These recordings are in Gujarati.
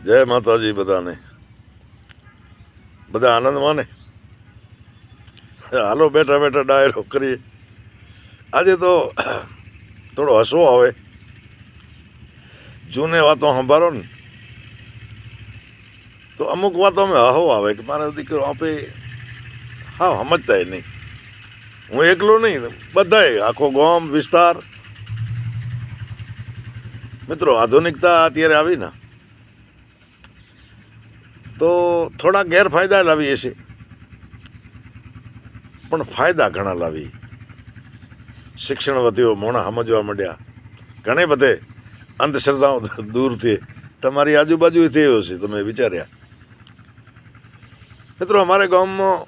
જય માતાજી બધાને. બધા આનંદમાં ને? હાલો બેઠા બેઠા ડાયરો કરીએ. આજે તો થોડો હસવો આવે. જૂને વાતો સંભાળો ને તો અમુક વાતો અમે હવો આવે કે મારો દીકરો આપે હા સમજતા નહીં. હું એકલો નહીં, બધાએ આખો ગામ વિસ્તાર. મિત્રો, આધુનિકતા અત્યારે આવી ને તો થોડા ગેરફાયદા લાવીએ છીએ, પણ ફાયદા ઘણા લાવી. શિક્ષણ વધ્યો, મોણા સમજવા માંડ્યા, ઘણે બધે અંધશ્રદ્ધાઓ દૂર થઈ. તમારી આજુબાજુ થયો છે, તમે વિચાર્યા? મિત્રો, અમારે ગામમાં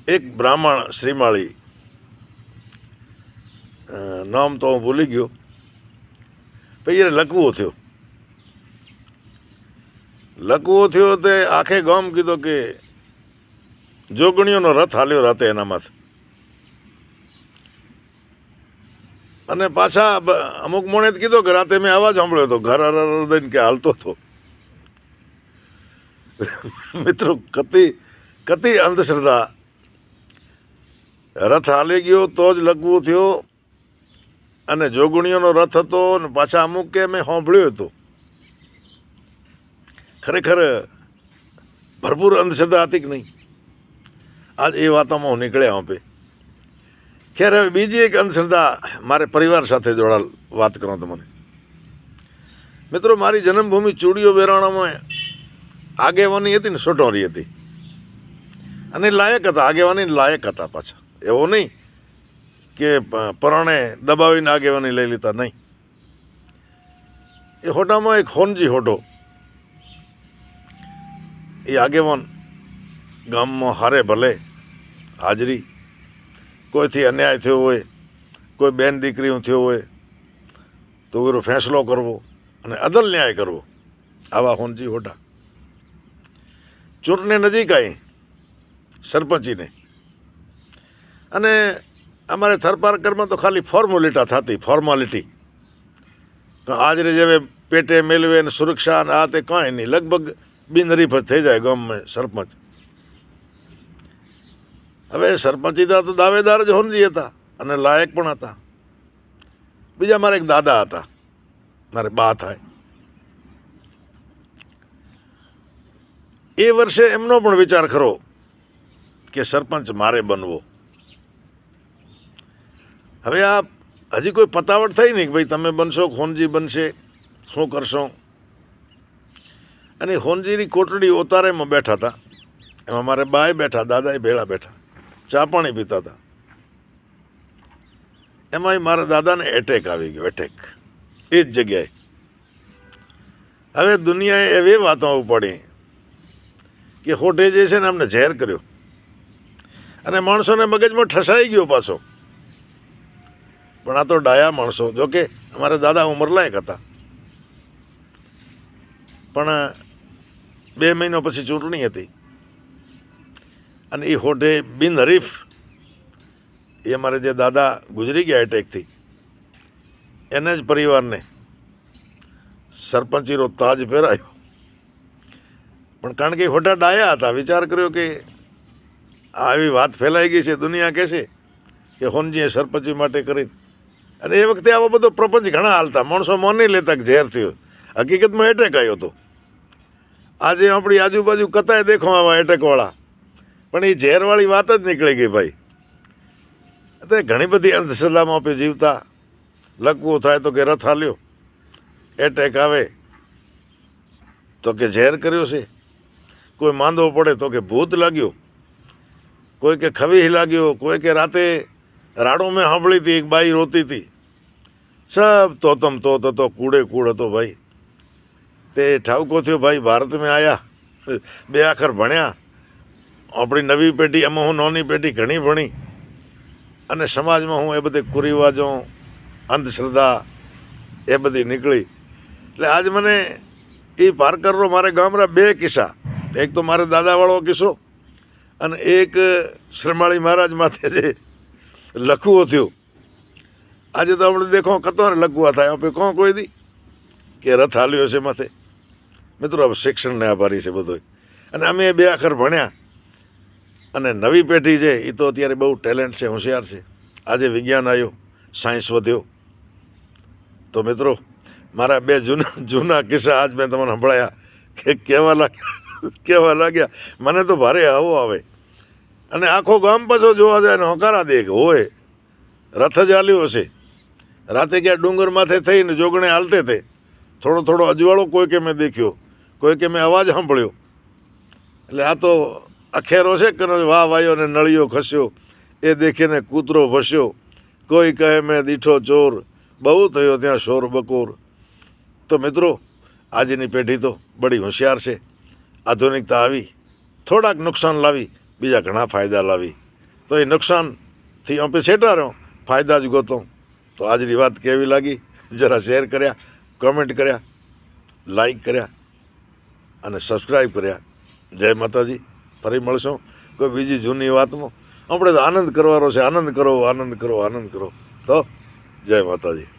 એક બ્રાહ્મણ શ્રીમાળી, નામ તો હું ભૂલી ગયો, પછી એને લકવો થયો તે આખે ગામ કીધો કે જોગણીઓનો રથ હાલ્યો રાતે એનામાંથી. અને પાછા અમુક મોણે કીધો કે રાતે મેં અવાજ સાંભળ્યો હતો, ઘર દઈને કે હાલતો હતો. મિત્રો, કતી અંધશ્રદ્ધા. રથ હાલી ગયો તો જ લકવું થયો, અને જોગણીઓનો રથ હતો, ને પાછા અમુક કે મેં સાંભળ્યું હતું. ખરેખર ભરપૂર અંધશ્રદ્ધા હતી કે નહીં? આજ એ વાતોમાં હું નીકળ્યા આપે. ખેર, હવે બીજી એક અંધશ્રદ્ધા મારે પરિવાર સાથે જોડાયેલ વાત કરો તમને. મિત્રો, મારી જન્મભૂમિ ચૂડીઓ વેરાણામાં આગેવાની હતી ને, સોટોરી હતી, અને લાયક હતા. આગેવાની લાયક હતા પાછા. એવો નહીં કે પરાણે દબાવીને આગેવાની લઈ લીધા, નહીં. એ હોટામાં એક હોનજી હોટો, એ આગેવાન ગામમાં હારે ભલે હાજરી. કોઈથી અન્યાય થયો હોય, કોઈ બેન દીકરીઓ થયો હોય તો એનો ફેંસલો કરવો અને અદલ ન્યાય કરવો. આવા હોનજી હોટા. ચૂંટણી નજીક આવી સરપંચીને, અને અમારે થરપારકરમાં તો ખાલી ફોર્માલિટી. હાજરી જેવે પેટે મેળવે ને સુરક્ષા ને આ તે કાંઈ નહીં, લગભગ બિનહરીફ જ થઈ જાય ગામમાં સરપંચ. હવે સરપંચી તો દાવેદાર જ હોનજી હતા અને લાયક પણ હતા. બીજા મારે એક દાદા હતા, મારે બા થાય. એ વર્ષે એમનો પણ વિચાર ખરો કે સરપંચ મારે બનવો. હવે આ હજી કોઈ પતાવટ થઈ નહીં કે ભાઈ તમે બનશો, હોનજી બનશે, શું કરશો? અને હોનજીની કોટડી ઓતારેમાં બેઠા હતા. એમાં મારે બાએ બેઠા, દાદાએ ભેળા બેઠા, ચા પાણી પીતા હતા. એમાં મારા દાદાને એટેક આવી ગયો. એ જ જગ્યાએ. હવે દુનિયાએ એવી વાતો ઉપાડી કે હોઠે જે છે ને અમને ઝેર કર્યો, અને માણસોને મગજમાં ઠસાઈ ગયો પાછો. પણ આ તો ડાયા માણસો. જોકે અમારા દાદા ઉંમરલાયક હતા, પણ 2 મહિના પછી ચૂંટણી હતી, અને એ હોઠે બિનહરીફ એ અમારે જે દાદા ગુજરી ગયા એટેકથી, એને જ પરિવારને સરપંચીનો તાજ પહેરાયો. પણ કારણ કે હોટા ડાયા હતા, વિચાર કર્યો કે આવી વાત ફેલાઈ ગઈ છે, દુનિયા કહેશે કે હોનજીએ સરપંચી માટે કરી. અને એ વખતે આવો બધો પ્રપંચ ઘણા હાલતા, માણસો માની લેતા કે ઝેર થયો. હકીકતમાં એટેક આવ્યો હતો. આજે આપણી આજુબાજુ કતાય દેખો આવા એટેકવાળા, પણ એ ઝેરવાળી વાત જ નીકળી ગઈ ભાઈ. એટલે ઘણી બધી અંધશ્રદ્ધામાં આપણે જીવતા. લકવો થાય તો કે રથ હાલ્યો, એટેક આવે તો કે ઝેર કર્યો છે, કોઈ માંદો પડે તો કે ભૂત લાગ્યો, કોઈ કે ખવી લાગ્યો, કોઈ કે રાતે રાડો મેં સાંભળી હતી, એક બાઈ રોતી હતી. સબ તોતમ તોત હતો, કૂડે કૂડ હતો ભાઈ. તે ઠાવકો થયો ભાઈ, ભારતમાં આવ્યા, 2 અક્ષર ભણ્યા. આપણી નવી પેઢી, એમાં હું નાની પેઢી ઘણી ભણી, અને સમાજમાં હું એ બધી કુરિવાજો, અંધશ્રદ્ધા એ બધી નીકળી. એટલે આજ મને એ પારકરનો મારે ગામના 2 કિસ્સા. એક તો મારે દાદાવાળો કિસ્સો, અને એક શ્રીમાળી મહારાજ માથે જે લખવો થયો. આજે તો આપણે દેખો કતો ને લખવા થાય, આપણે કોણ કોઈ દી કે રથ હાલ્યો છે માથે. મિત્રો હવે શિક્ષણને આભારી છે બધોય. અને અમે 2 અક્ષર ભણ્યા. અને નવી પેઢી છે એ તો અત્યારે બહુ ટેલેન્ટ છે, હોશિયાર છે. આજે વિજ્ઞાન આવ્યો, સાયન્સ વધ્યો. તો મિત્રો મારા 2 જૂના કિસ્સા આજ મેં તમને સંભળાયા કે કેવા લાગ્યા. મને તો ભારે આવો આવે. અને આખો ગામ પાછો જોવા જાય ને હોકારા દે કે હોય રથ જ હાલ્યો હશે. રાતે ક્યાં ડુંગર માથે થઈને જોગણે હાલતે તે થોડો અજવાળો કોઈ કે મેં દેખ્યો, કોઈ કે મેં અવાજ સાંભળ્યો. એટલે આ તો અખેરો છે કે વાહ વાયો ને નળિયો ખસ્યો, એ દેખીને કૂતરો ભસ્યો. કોઈ કહે મેં દીઠો ચોર, બહુ થયો ત્યાં શોર બકોર. તો મિત્રો આજની પેઢી તો બડી હોશિયાર છે. આધુનિકતા આવી, થોડાક નુકસાન લાવી, બીજા ઘણા ફાયદા લાવી. તો એ નુકસાનથી અમે છેટા રહ્યો, ફાયદા જ ગોતો. તો આજની વાત કેવી લાગી જરા શેર કર્યા, કમેન્ટ કર્યા, લાઈક કર્યા અને સબસ્ક્રાઈબ કર્યા. જય માતાજી. ફરી મળશું કોઈ બીજી જૂની વાતમાં. આપણે તો આનંદ કરવાનો છે. આનંદ કરો, આનંદ કરો, આનંદ કરો. તો જય માતાજી.